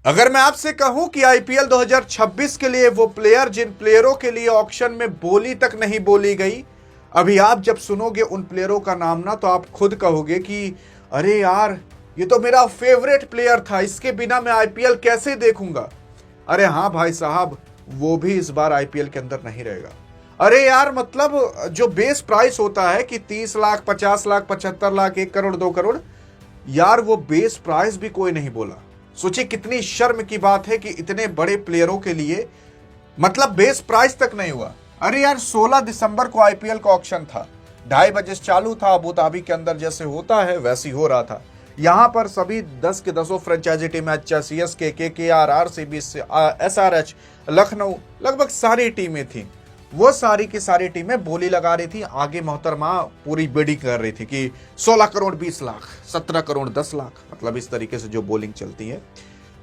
अगर मैं आपसे कहूं कि आईपीएल 2026 के लिए वो प्लेयर जिन प्लेयरों के लिए ऑक्शन में बोली तक नहीं बोली गई, अभी आप जब सुनोगे उन प्लेयरों का नाम ना तो आप खुद कहोगे कि अरे यार, ये तो मेरा फेवरेट प्लेयर था, इसके बिना मैं आईपीएल कैसे देखूंगा। अरे हाँ भाई साहब, वो भी इस बार आईपीएल के अंदर नहीं रहेगा। अरे यार, मतलब जो बेस प्राइस होता है कि 30 लाख, 50 लाख, 75 लाख, 1 करोड़, 2 करोड़, यार वो बेस प्राइस भी कोई नहीं बोला। सोचिए कितनी शर्म की बात है कि इतने बड़े प्लेयरों के लिए मतलब बेस प्राइस तक नहीं हुआ। अरे यार, 16 दिसंबर को आईपीएल का ऑक्शन था, 2:30 बजे चालू था, अबू धाबी के अंदर जैसे होता है वैसे ही हो रहा था। यहां पर सभी 10 के 10 फ्रेंचाइजी टीमें, CSK, KKR, RCB, SRH, Lucknow, लगभग सारी टीमें थी। वो सारी की सारी टीमें बोली लगा रही थी, आगे मोहतरमा पूरी बिडिंग कर रही थी कि 16 करोड़ 20 लाख, 17 करोड़ 10 लाख, मतलब इस तरीके से जो बॉलिंग चलती है।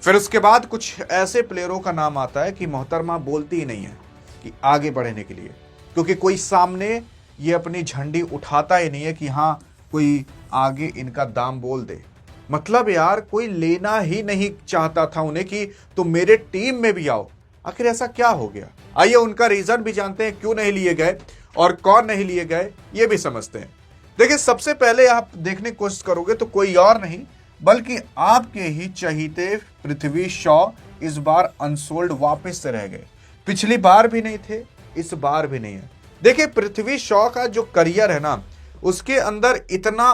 फिर उसके बाद कुछ ऐसे प्लेयरों का नाम आता है कि मोहतरमा बोलती ही नहीं है कि आगे बढ़ने के लिए, क्योंकि कोई सामने ये अपनी झंडी उठाता ही नहीं है कि हाँ कोई आगे इनका दाम बोल दे। मतलब यार, कोई लेना ही नहीं चाहता था उन्हें कि तुम मेरे टीम में भी आओ। आखिर ऐसा क्या हो गया? आइए उनका रीजन भी जानते हैं, क्यों नहीं लिए गए और कौन नहीं लिए गए, ये भी समझते हैं। देखिए, सबसे पहले आप देखने की कोशिश करोगे तो कोई और नहीं बल्कि आपके ही चहीते पृथ्वी शॉ इस बार अनसोल्ड वापस से रह गए। पिछली बार भी नहीं थे, इस बार भी नहीं है। देखिए, पृथ्वी शॉ का जो करियर है ना, उसके अंदर इतना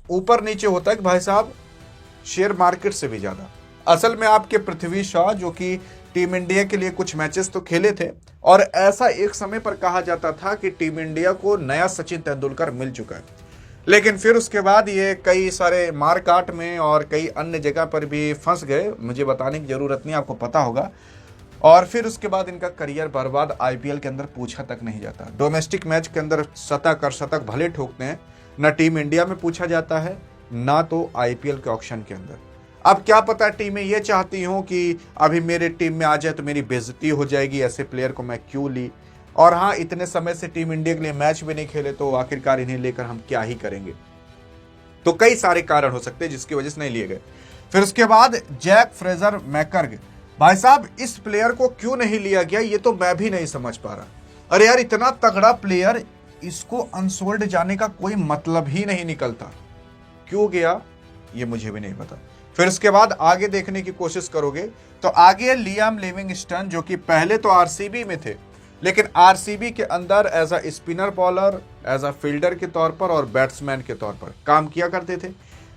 ऊपर नीचे होता है कि भाई साहब, शेयर मार्केट से भी ज्यादा। असल में आपके पृथ्वी शॉ जो कि टीम इंडिया के लिए कुछ मैचेस तो खेले थे, और ऐसा एक समय पर कहा जाता था कि टीम इंडिया को नया सचिन तेंदुलकर मिल चुका है। लेकिन फिर उसके बाद ये कई सारे मारकाट में और कई अन्य जगह पर भी फंस गए, मुझे बताने की जरूरत नहीं, आपको पता होगा। और फिर उसके बाद इनका करियर बर्बाद, आईपीएल के अंदर पूछा तक नहीं जाता। डोमेस्टिक मैच के अंदर शतक और शतक भले ठोकते हैं, ना टीम इंडिया में पूछा जाता है, ना तो आईपीएल के ऑक्शन के अंदर। अब क्या पता टीमें ये चाहती हूं कि अभी मेरे टीम में आ जाए तो मेरी बेइज्जती हो जाएगी, ऐसे प्लेयर को मैं क्यों ली। और हाँ, इतने समय से टीम इंडिया के लिए मैच भी नहीं खेले तो आखिरकार इन्हें लेकर हम क्या ही करेंगे। तो कई सारे कारण हो सकते हैं जिसकी वजह से नहीं लिए गए। फिर उसके बाद जैक फ्रेजर मैकर्ग, भाई साहब, इस प्लेयर को क्यों नहीं लिया गया ये तो मैं भी नहीं समझ पा रहा। अरे यार, इतना तगड़ा प्लेयर, इसको अनसोल्ड जाने का कोई मतलब ही नहीं निकलता। क्यों गया ये मुझे भी नहीं पता। फिर उसके बाद आगे देखने की कोशिश करोगे तो आगे लियाम लिविंगस्टन, जो कि पहले तो आरसीबी में थे, लेकिन आरसीबी के अंदर as a spinner bowler, as a fielder के तौर पर और बैट्समैन के तौर पर काम किया करते थे।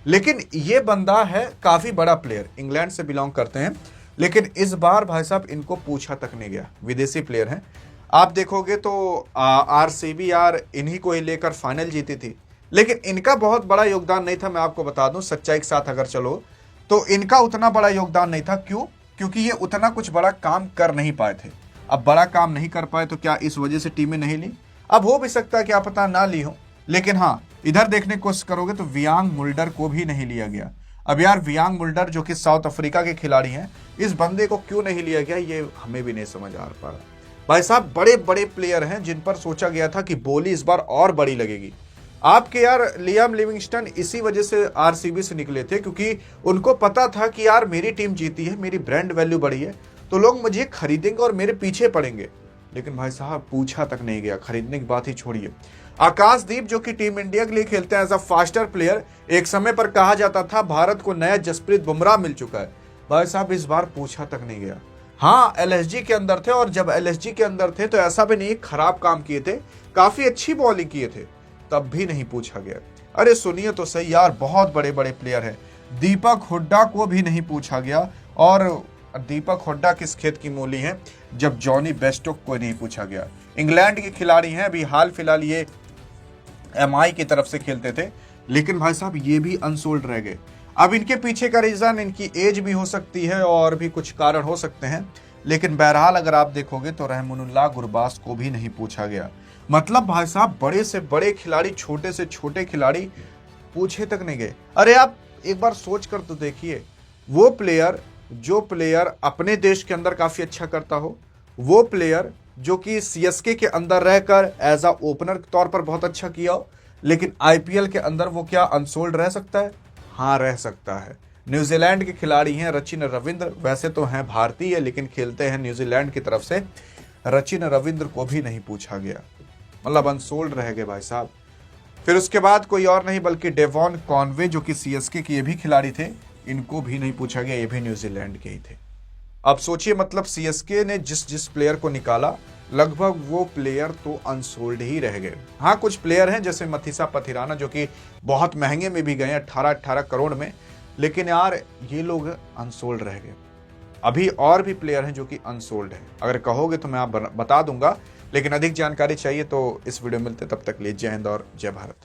लेकिन ये बंदा है काफी बड़ा प्लेयर, इंग्लैंड से बिलोंग करते हैं, लेकिन इस बार भाई साहब इनको पूछा तक नहीं गया। विदेशी प्लेयर हैं, आप देखोगे तो आरसीबी यार इन्हीं को ही लेकर फाइनल जीती थी, लेकिन इनका बहुत बड़ा योगदान नहीं था। मैं आपको बता दूं, सच्चाई के साथ अगर चलो तो इनका उतना बड़ा योगदान नहीं था। क्यों? क्योंकि ये उतना कुछ बड़ा काम कर नहीं पाए थे। अब बड़ा काम नहीं कर पाए तो क्या इस वजह से टीमें नहीं ली? अब हो भी सकता है, क्या पता ना ली हो। लेकिन हाँ, इधर देखने की कोशिश करोगे तो वियांग मुल्डर को भी नहीं लिया गया। अब यार, वियांग मुल्डर जो कि साउथ अफ्रीका के खिलाड़ी हैं, इस बंदे को क्यों नहीं लिया गया ये हमें भी नहीं समझ आ पा रहा। भाई साहब, बड़े बड़े प्लेयर हैं जिन पर सोचा गया था कि बोली इस बार और बड़ी लगेगी। आपके यार लियाम लिविंगस्टन इसी वजह से आरसीबी से निकले थे, क्योंकि उनको पता था कि यार मेरी टीम जीती है, मेरी ब्रांड वैल्यू बढ़ी है, तो लोग मुझे खरीदेंगे और मेरे पीछे पड़ेंगे। लेकिन भाई साहब, पूछा तक नहीं गया, खरीदने की बात ही छोड़िए। आकाशदीप, जो कि टीम इंडिया के लिए खेलते हैं एज अ फास्टर प्लेयर, एक समय पर कहा जाता था भारत को नया जसप्रीत बुमराह मिल चुका है। भाई साहब, इस बार पूछा तक नहीं गया। हाँ, एलएसजी के अंदर थे, और जब एलएसजी के अंदर थे तो ऐसा भी नहीं खराब काम किए थे, काफी अच्छी बॉलिंग किए थे, तब भी नहीं पूछा गया। अरे सुनिए तो सही यार, बहुत बड़े बड़े प्लेयर हैं। दीपक हुड्डा को भी नहीं पूछा गया, और दीपक हुड्डा किस खेत की मूली है जब जॉनी बेस्टोक को नहीं पूछा गया। इंग्लैंड के खिलाड़ी हैं, अभी हाल फिलहाल ये एमआई की तरफ से खेलते थे, लेकिन भाई साहब ये भी अनसोल्ड रह गए। अब इनके पीछे का रीजन इनकी एज भी हो सकती है और भी कुछ कारण हो सकते हैं, लेकिन बहरहाल अगर आप देखोगे तो रहमानुल्लाह गुरबाज को भी नहीं पूछा गया। मतलब भाई साहब, बड़े से बड़े खिलाड़ी, छोटे से छोटे खिलाड़ी पूछे तक नहीं गए। अरे आप एक बार सोच कर तो देखिए, वो प्लेयर जो प्लेयर अपने देश के अंदर काफी अच्छा करता हो, वो प्लेयर जो कि सीएसके के अंदर रहकर एज अ ओपनर के तौर पर बहुत अच्छा किया हो, लेकिन आईपीएल के अंदर वो क्या अनसोल्ड रह सकता है? हाँ, रह सकता है। न्यूजीलैंड के खिलाड़ी हैं रचिन रविंद्र, वैसे तो हैं भारतीय लेकिन खेलते हैं न्यूजीलैंड की तरफ से। रचिन रविंद्र को भी नहीं पूछा गया, मतलब अनसोल्ड रह गए भाई साहब। फिर उसके बाद कोई और नहीं बल्कि डेवॉन कॉनवे जो कि सीएसके के ये भी खिलाड़ी थे, इनको भी नहीं पूछा गया, ये भी न्यूजीलैंड के ही थे। अब सोचिए, मतलब सीएसके ने जिस जिस प्लेयर को निकाला लगभग वो प्लेयर तो अनसोल्ड ही रह गए। हाँ, कुछ प्लेयर हैं जैसे मथीसा पथिराना जो कि बहुत महंगे में भी गए 18 करोड़ में, लेकिन यार ये लोग अनसोल्ड रह गए। अभी और भी प्लेयर हैं जो कि अनसोल्ड हैं, अगर कहोगे तो मैं आप बता दूंगा, लेकिन अधिक जानकारी चाहिए तो इस वीडियो में मिलते, तब तक लिए जय हिंद और जय भारत।